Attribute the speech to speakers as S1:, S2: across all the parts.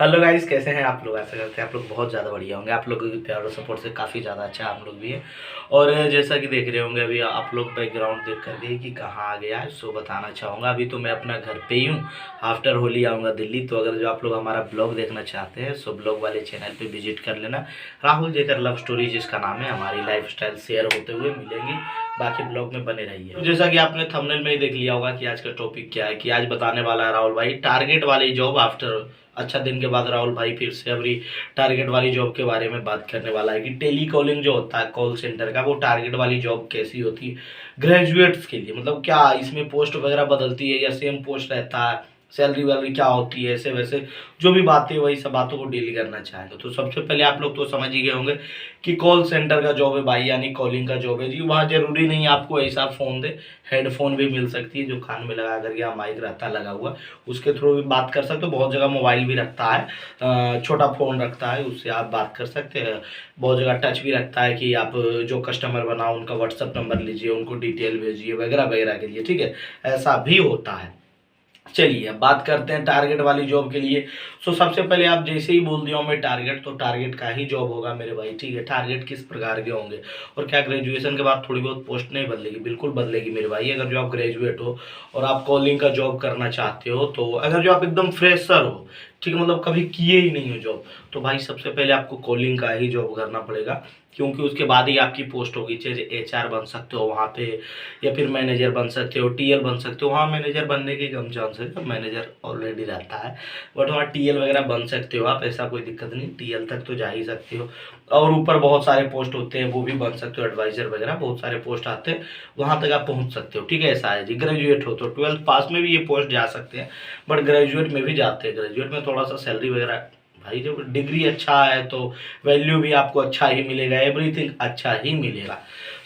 S1: Hello guys, कैसे हैं आप लोग। ऐसा करते हैं आप लोग बहुत ज़्यादा बढ़िया होंगे। आप लोगों के प्यार और सपोर्ट से काफ़ी ज़्यादा अच्छा हम लोग भी हैं। और जैसा कि देख रहे होंगे अभी आप लोग बैकग्राउंड देख करके कि कहाँ आ गया है, सो बताना चाहूँगा। अभी तो मैं अपना घर पे ही हूँ। आफ्टर होली आऊँगा दिल्ली। तो अगर जो आप लोग हमारा ब्लॉग देखना चाहते हैं सो ब्लॉग वाले चैनल पर विजिट कर लेना। राहुल जेकर लव स्टोरी जिसका नाम है, हमारी लाइफ स्टाइल शेयर होते हुए मिलेंगी। बाकी ब्लॉग में बने रहिए। तो जैसा कि आपने थंबनेल में ही देख लिया होगा कि आज का टॉपिक क्या है, कि आज बताने वाला है राहुल भाई टारगेट वाली जॉब। आफ्टर अच्छा दिन के बाद राहुल भाई फिर से अभी टारगेट वाली जॉब के बारे में बात करने वाला है कि टेली कॉलिंग जो होता है कॉल सेंटर का, वो टारगेट वाली जॉब कैसी होती है ग्रेजुएट्स के लिए। मतलब क्या इसमें पोस्ट वगैरह बदलती है या सेम पोस्ट रहता है, सैलरी वैलरी क्या होती है, ऐसे वैसे जो भी बातें वही सब बातों को डील करना चाहेंगे। तो सबसे पहले आप लोग तो समझ ही गए होंगे कि कॉल सेंटर का जॉब है भाई, यानी कॉलिंग का जॉब है जी। वहाँ जरूरी नहीं आपको ऐसा फ़ोन दे, हेडफोन भी मिल सकती है जो कान में लगा करके यहाँ माइक रहता है लगा हुआ, उसके थ्रू भी बात कर सकते हो। बहुत जगह मोबाइल भी रखता है, छोटा फ़ोन रखता है, उससे आप बात कर सकते हैं। बहुत जगह टच भी रखता है कि आप जो कस्टमर बनाओ उनका व्हाट्सअप नंबर लीजिए, उनको डिटेल भेजिए वगैरह वगैरह के लिए, ठीक है, ऐसा भी होता है। चलिए अब बात करते हैं टारगेट वाली जॉब के लिए। सो सबसे पहले आप जैसे ही बोल दिया हूँ मैं टारगेट, तो टारगेट का ही जॉब होगा मेरे भाई, ठीक है। टारगेट किस प्रकार के होंगे और क्या ग्रेजुएशन के बाद थोड़ी बहुत पोस्ट नहीं बदलेगी? बिल्कुल बदलेगी मेरे भाई। अगर जो आप ग्रेजुएट हो और आप कॉलिंग का जॉब करना चाहते हो, तो अगर जो आप एकदम फ्रेशर हो, ठीक है, मतलब कभी किए ही नहीं हो जॉब, तो भाई सबसे पहले आपको कॉलिंग का ही जॉब करना पड़ेगा, क्योंकि उसके बाद ही आपकी पोस्ट होगी। चाहे एचआर बन सकते हो वहाँ पे, या फिर मैनेजर बन सकते हो, टीएल बन सकते हो। वहाँ मैनेजर बनने के कम चांस है, मैनेजर ऑलरेडी रहता है, बट वहाँ टीएल वगैरह बन सकते हो आप, ऐसा कोई दिक्कत नहीं, टीएल तक तो जा ही सकते हो। और ऊपर बहुत सारे पोस्ट होते हैं, वो भी बन सकते हो, एडवाइजर वगैरह बहुत सारे पोस्ट आते हैं, वहाँ तक आप पहुँच सकते हो, ठीक है। ऐसा है जी, ग्रेजुएट हो तो 12th पास में भी ये पोस्ट जा सकते हैं, बट ग्रेजुएट में भी जाते हैं। ग्रेजुएट में थोड़ा सा सैलरी वगैरह, भाई जब डिग्री अच्छा है तो वैल्यू भी आपको अच्छा ही मिलेगा, एवरीथिंग अच्छा ही मिलेगा।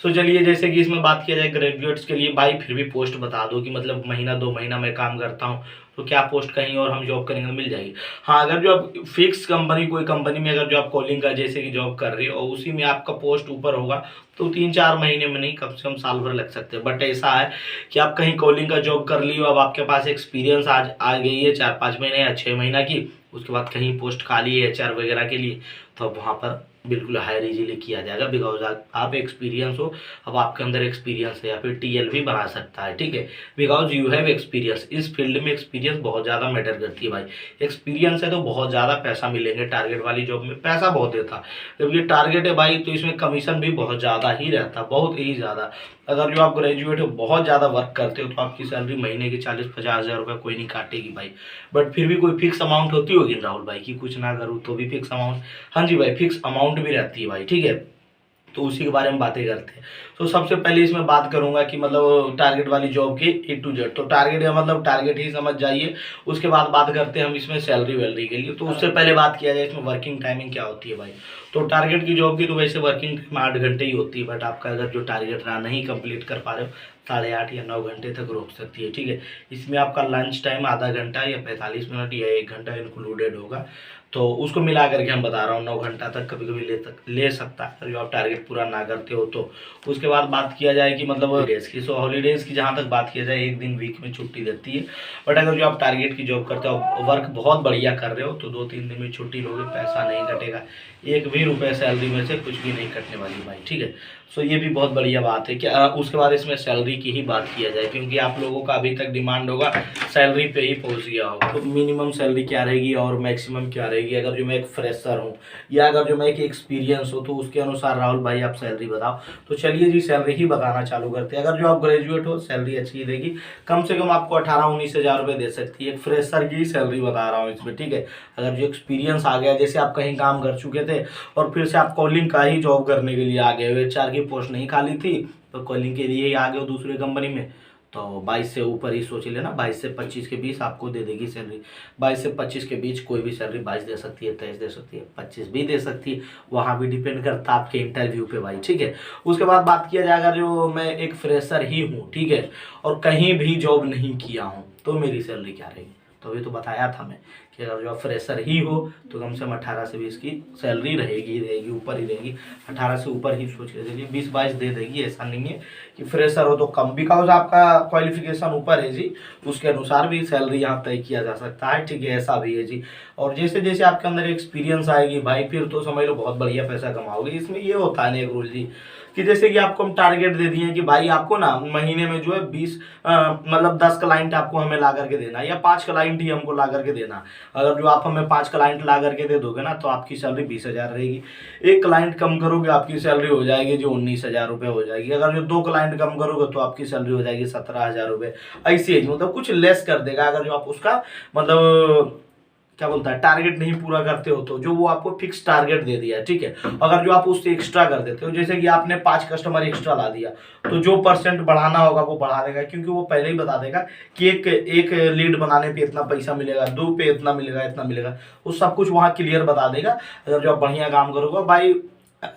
S1: सो चलिए, जैसे कि इसमें बात किया जाए ग्रेजुएट्स के लिए, भाई फिर भी पोस्ट बता दो कि मतलब महीना 2 महीना मैं काम करता हूँ तो क्या पोस्ट कहीं और हम जॉब करेंगे तो मिल जाएगी। हाँ, अगर जो आप फिक्स कंपनी, कोई कंपनी में अगर जो आप कॉलिंग का जैसे कि जॉब कर रहे हो और उसी में आपका पोस्ट ऊपर होगा, तो 3-4 महीने में नहीं, कम से कम साल भर लग सकते हैं। बट ऐसा है कि आप कहीं कॉलिंग का जॉब कर ली हो, अब आपके पास एक्सपीरियंस आज आ गई है 4-5 महीने या 6 महीना की, उसके बाद कहीं पोस्ट खाली है एचआर वगैरह के लिए, तो अब वहाँ पर बिल्कुल हायर इजीली किया जाएगा, बिकॉज आप एक्सपीरियंस हो। अब आपके अंदर एक्सपीरियंस है, या फिर टीएल भी बना सकता है, ठीक है, बिकॉज यू हैव एक्सपीरियंस। इस फील्ड में एक्सपीरियंस बहुत ज़्यादा मैटर करती है भाई। एक्सपीरियंस है तो बहुत ज़्यादा पैसा मिलेंगे। टारगेट वाली जॉब में पैसा बहुत देता, जब ये टारगेट है भाई तो इसमें कमीशन भी बहुत ज़्यादा ही रहता, बहुत ही ज़्यादा। अगर जो आप ग्रेजुएट हो, बहुत ज़्यादा वर्क करते हो, तो आपकी सैलरी महीने की 40-50 हज़ार रुपये कोई नहीं काटेगी भाई। बट फिर भी कोई फिक्स अमाउंट होती होगी राहुल भाई की, कुछ ना करूँ तो भी फिक्स अमाउंट। हाँ जी भाई, फिक्स अमाउंट भी रहती है भाई, ठीक है। तो उसी के बारे में बातें करते हैं। तो सबसे पहले इसमें बात करूंगा कि मतलब टारगेट वाली जॉब की ए टू जेड। तो टारगेट या मतलब टारगेट ही समझ जाइए। उसके बाद बात करते हैं हम इसमें सैलरी वैलरी के लिए। तो उससे पहले बात किया जाए इसमें वर्किंग टाइमिंग क्या होती है भाई। तो टारगेट की जॉब की तो वैसे वर्किंग टाइम 8 घंटे ही होती है, बट आपका अगर जो टारगेट रहा नहीं कंप्लीट कर पा रहे हो, 8.5 या 9 घंटे तक रोक सकती है, ठीक है। इसमें आपका लंच टाइम आधा घंटा या 45 मिनट या 1 घंटा इंक्लूडेड होगा, तो उसको मिला करके हम बता रहा हूँ 9 घंटा तक कभी कभी ले सकता है जो आप टारगेट पूरा ना करते हो तो। उसके बाद बात किया जाए कि मतलब हॉलीडेज़ की, सो हॉलीडेज़ की जहाँ तक बात किया जाए, 1 दिन वीक में छुट्टी देती है। बट अगर जो आप टारगेट की जॉब करते हो, वर्क बहुत बढ़िया कर रहे हो, तो 2-3 दिन में छुट्टी लोगे, पैसा नहीं कटेगा, 1 भी रुपये सैलरी में से कुछ भी नहीं कटने वाली भाई, ठीक है। सो ये भी बहुत बढ़िया बात है कि उसके बाद इसमें सैलरी की ही बात किया जाए, क्योंकि आप लोगों का अभी तक डिमांड होगा सैलरी पे ही पहुंच गया होगा। तो मिनिमम सैलरी क्या रहेगी और मैक्सिमम क्या रहेगी, अगर जो मैं एक फ्रेशर हूँ या अगर जो मैं एक एक्सपीरियंस हो, तो उसके अनुसार राहुल भाई आप सैलरी बताओ। तो चलिए जी, सैलरी ही बताना चालू करते हैं। अगर जो आप ग्रेजुएट हो, सैलरी अच्छी ही देगी, कम से कम आपको 18-19 हज़ार रुपये दे सकती है। एक फ्रेशर की सैलरी बता रहा हूँ इसमें, ठीक है। अगर जो एक्सपीरियंस आ गया, जैसे आप कहीं काम कर चुके थे और फिर से आप कॉलिंग का ही जॉब करने के लिए आ गए, एचआर की पोस्ट नहीं खाली थी तो कॉलिंग के लिए ही आ गए हो दूसरी कंपनी में, तो 22 से ऊपर ही सोच लेना, 22 से 25 के बीच आपको दे देगी सैलरी। 22 से 25 के बीच कोई भी सैलरी 22 दे सकती है, 23 दे सकती है, 25 भी दे सकती है, वहाँ भी डिपेंड करता है आपके इंटरव्यू पे भाई, ठीक है। उसके बाद बात किया जाएगा जो मैं एक फ्रेशर ही हूँ, ठीक है, और कहीं भी जॉब नहीं किया हूँ, तो मेरी सैलरी क्या रहेगी। तो अभी तो बताया था मैं कि अगर जो आप फ्रेशर ही हो तो कम से कम 18 से 20 की सैलरी रहेगी, ऊपर ही रहेगी। 18 से ऊपर ही सोच के चलिए, 20-22 दे देगी, ऐसा नहीं है कि फ्रेशर हो तो कम, बिकॉज आपका क्वालिफिकेशन ऊपर है जी, उसके अनुसार भी सैलरी यहाँ तय किया जा सकता है, ठीक है, ऐसा भी है जी। और जैसे जैसे आपके अंदर एक्सपीरियंस आएगी भाई, फिर तो समझ लो बहुत बढ़िया पैसा कमाओगे। इसमें ये होता है ना एक रूल जी, कि जैसे कि आपको हम टारगेट दे दिए कि भाई आपको ना महीने में जो है 20 मतलब 10 क्लाइंट आपको हमें ला करके देना, या 5 क्लाइंट ही हमको ला करके देना। अगर जो आप हमें 5 क्लाइंट ला करके दे दोगे ना तो आपकी सैलरी 20,000 रहेगी। एक क्लाइंट कम करोगे आपकी सैलरी हो जाएगी जो 19,000 रुपये हो जाएगी। अगर जो 2 क्लाइंट कम करोगे तो आपकी सैलरी हो जाएगी 17,000 रुपये। ऐसी है, मतलब कुछ लेस कर देगा अगर जो आप उसका मतलब क्या बोलता है टारगेट नहीं पूरा करते हो, तो जो वो आपको फिक्स टारगेट दे दिया है, ठीक है। अगर जो आप उससे एक्स्ट्रा कर देते हो, जैसे कि आपने 5 कस्टमर एक्स्ट्रा ला दिया, तो जो परसेंट बढ़ाना होगा वो बढ़ा देगा, क्योंकि वो पहले ही बता देगा कि एक लीड बनाने पे इतना पैसा मिलेगा, 2 पे इतना मिलेगा, इतना मिलेगा, वो सब कुछ वहाँ क्लियर बता देगा। अगर जो आप बढ़िया काम करोगे भाई,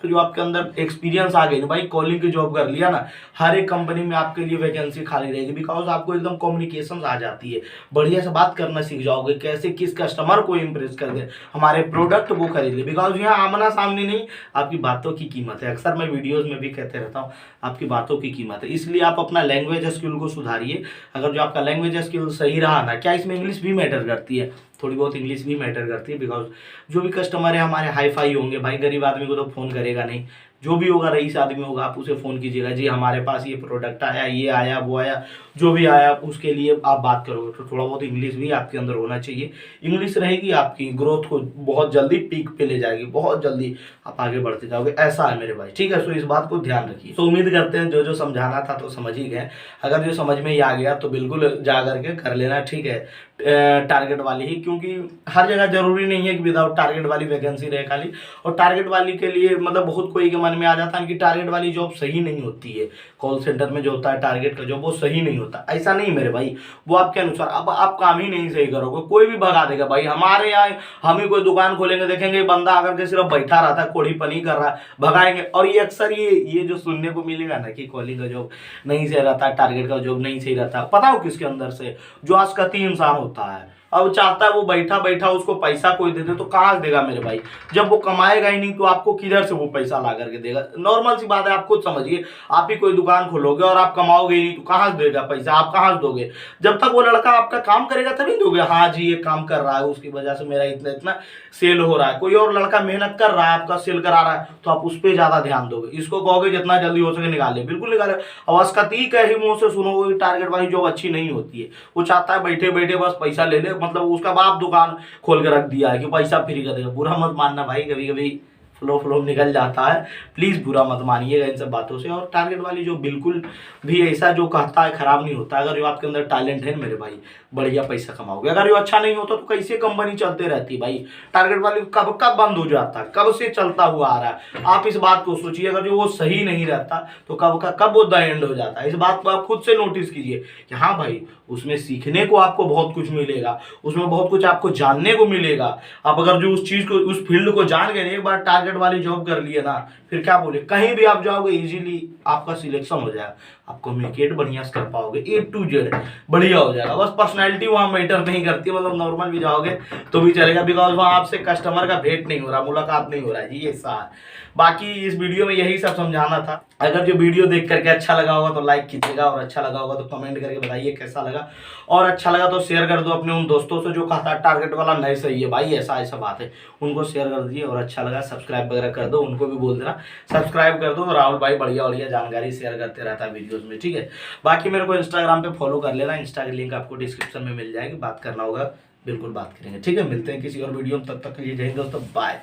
S1: जो आपके अंदर एक्सपीरियंस आ गई ना भाई, कॉलिंग की जॉब कर लिया ना, हर एक कंपनी में आपके लिए वैकेंसी खाली रहेगी, बिकॉज आपको एकदम कम्युनिकेशन आ जाती है, बढ़िया से बात करना सीख जाओगे, कैसे किस कस्टमर को इम्प्रेस कर दे, हमारे प्रोडक्ट वो खरीद ले, बिकॉज यहाँ आमना सामने नहीं, आपकी बातों की कीमत है। अक्सर मैं वीडियोज में भी कहते रहता हूँ, आपकी बातों की कीमत है, इसलिए आप अपना लैंग्वेज स्किल को सुधारिए। अगर जो आपका लैंग्वेज स्किल सही रहा ना, क्या इसमें इंग्लिश भी मैटर करती है, थोड़ी बहुत इंग्लिश भी मैटर करती है, बिकॉज जो भी कस्टमर है हमारे हाई फाई होंगे भाई, गरीब आदमी को तो फ़ोन करेगा नहीं, जो भी होगा रईस आदमी होगा, आप उसे फ़ोन कीजिएगा, जी हमारे पास ये प्रोडक्ट आया, ये आया, वो आया, जो भी आया उसके लिए आप बात करोगे, तो थोड़ा बहुत इंग्लिश भी आपके अंदर होना चाहिए। इंग्लिश रहेगी आपकी ग्रोथ को बहुत जल्दी पीक पे ले जाएगी, बहुत जल्दी आप आगे बढ़ते जाओगे, ऐसा है मेरे भाई, ठीक है। सो इस बात को ध्यान रखिए। तो उम्मीद करते हैं जो जो समझाना था तो समझ ही गए। अगर जो समझ में ही आ गया तो बिल्कुल जा करके कर लेना, ठीक है, टारगेट वाली ही, क्योंकि हर जगह जरूरी नहीं है कि विदाउट टारगेट वाली वैकेंसी रहे खाली। और टारगेट वाली के लिए मतलब बहुत कोई के मन में आ जाता है कि टारगेट वाली जॉब सही नहीं होती है, कॉल सेंटर में जो होता है टारगेट का जॉब वो सही नहीं होता, ऐसा नहीं मेरे भाई, वो आपके अनुसार। अब आप काम ही नहीं सही करोगे, कोई भी भगा देगा भाई। हमारे यहाँ हम ही कोई दुकान खोलेंगे, देखेंगे बंदा आकर के सिर्फ बैठा रहता है, कोड़ी पनी कर रहा है, भगाएंगे। और ये अक्सर ये जो सुनने को मिलेगा ना कि कॉलिंग का जॉब नहीं सही रहता, टारगेट का जॉब नहीं सही रहता, पता हो किसके अंदर से? जो आज का 3 इंसान होता है, अब चाहता है वो बैठा बैठा उसको पैसा कोई दे दे, तो कहाँ से देगा मेरे भाई? जब वो कमाएगा ही नहीं तो आपको किधर से वो पैसा ला करके देगा? नॉर्मल सी बात है, आप खुद समझिए। आप ही कोई दुकान खोलोगे और आप कमाओगे ही नहीं तो कहाँ से देगा पैसा? आप कहाँ से दोगे? जब तक वो लड़का आपका काम करेगा तभी दोगे। हाँ जी, ये काम कर रहा है, उसकी वजह से मेरा इतना इतना सेल हो रहा है। कोई और लड़का मेहनत कर रहा है, आपका सेल करा रहा है, तो आप उस पर ज्यादा ध्यान दोगे। इसको कहोगे जितना जल्दी हो सके निकाले, बिल्कुल निकाले। अवस्कती का ही मुंह से सुनोगे टारगेट वाली जॉब अच्छी नहीं होती है। वो चाहता है बैठे बैठे बस पैसा ले ले, मतलब उसका बाप दुकान खोल के रख दिया है कि पैसा फ्री कर देगा। बुरा मत मानना भाई, कभी कभी फ्लो निकल जाता है, प्लीज़ बुरा मत मानिएगा इन सब बातों से। और टारगेट वाली जो बिल्कुल भी ऐसा जो कहता है खराब नहीं होता। अगर जो आपके अंदर टैलेंट है मेरे भाई, बढ़िया पैसा कमाओगे। अगर जो अच्छा नहीं होता तो कैसे कंपनी चलते रहती भाई? टारगेट वाली कब कब बंद हो जाता, कब से चलता हुआ आ रहा है, आप इस बात को सोचिए। अगर जो वो सही नहीं रहता तो कब वो द एंड हो जाता है। इस बात को आप खुद से नोटिस कीजिए कि हाँ भाई, उसमें सीखने को आपको बहुत कुछ मिलेगा, उसमें बहुत कुछ आपको जानने को मिलेगा। आप अगर जो उस चीज़ को, उस फील्ड को जान गए, एक बार टारगेट वाली जॉब कर लिए ना, फिर क्या बोले, कहीं भी आप जाओगे इजीली आपका सिलेक्शन हो जाएगा। आप कम्युनिकेट बढ़िया से कर पाओगे, A to Z बढ़िया हो जाएगा। बस पर्सनैलिटी वहाँ मैटर नहीं करती, मतलब नॉर्मल भी जाओगे तो भी चलेगा, बिकॉज वहाँ आपसे कस्टमर का भेंट नहीं हो रहा, मुलाकात नहीं हो रहा है जी, ऐसा है। बाकी इस वीडियो में यही सब समझाना था। अगर जो वीडियो देख करके अच्छा लगा होगा तो लाइक कीजिएगा, और अच्छा लगा होगा तो कमेंट करके बताइए कैसा लगा, और अच्छा लगा तो शेयर कर दो अपने उन दोस्तों से जो कहता है टारगेट वाला नहीं सही है भाई, ऐसा ऐसा बात है, उनको शेयर कर दीजिए। और अच्छा लगा सब्सक्राइब वगैरह कर दो, उनको भी बोल देना सब्सक्राइब कर दो। राहुल भाई बढ़िया बढ़िया जानकारी शेयर करते रहता है वीडियोस में, ठीक है। बाकी मेरे को इंस्टाग्राम पे फॉलो कर लेना, इंस्टा की लिंक आपको डिस्क्रिप्शन में मिल जाएगी। बात करना होगा बिल्कुल बात करेंगे, ठीक है। मिलते हैं किसी और वीडियो में, तब तक के लिए जय हिंद दोस्तों, बाय।